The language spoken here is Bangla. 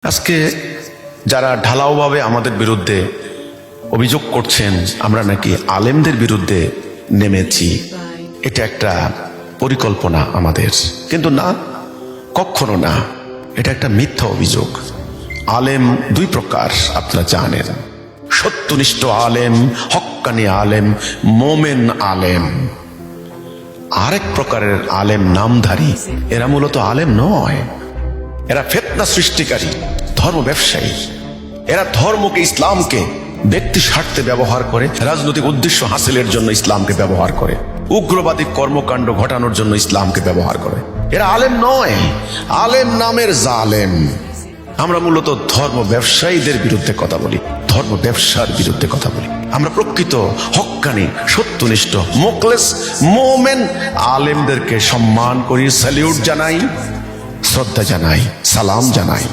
আজকে যারা ঢালাওভাবে আমাদের বিরুদ্ধে অভিযোগ করছেন আমরা নাকি আলেমদের বিরুদ্ধে নেমেছি, এটা একটা পরিকল্পনা আমাদের, কিন্তু না, কখনো না। এটা একটা মিথ্যা অভিযোগ। আলেম দুই প্রকার আপনারা জানেন, সত্যনিষ্ঠ আলেম, হক্কানি আলেম, মোমেন আলেম। আরেক প্রকারের আলেম নামধারী, এরা মূলত আলেম নয়, এরা ফিতনা সৃষ্টিকারী, ধর্ম ব্যবসায়ী। এরা ধর্মকে, ইসলামকে ব্যক্তি স্বার্থে ব্যবহার করে, রাজনৈতিক উদ্দেশ্য হাসিলের জন্য ইসলামকে ব্যবহার করে, উগ্রবাদী কর্মকাণ্ড ঘটানোর জন্য ইসলামকে ব্যবহার করে। এরা আলেম নয়, আলেম নামের জালেম। আমরা মূলত ধর্ম ব্যবসায়ীদের বিরুদ্ধে কথা বলি, ধর্ম ব্যবসার বিরুদ্ধে কথা বলি। আমরা প্রকৃত হক্কানি, সত্যনিষ্ঠ, মুখলেস, মোমেন আলেমদেরকে সম্মান করি, স্যালিউট জানাই, শ্রদ্ধা জানাই, সালাম জানাই।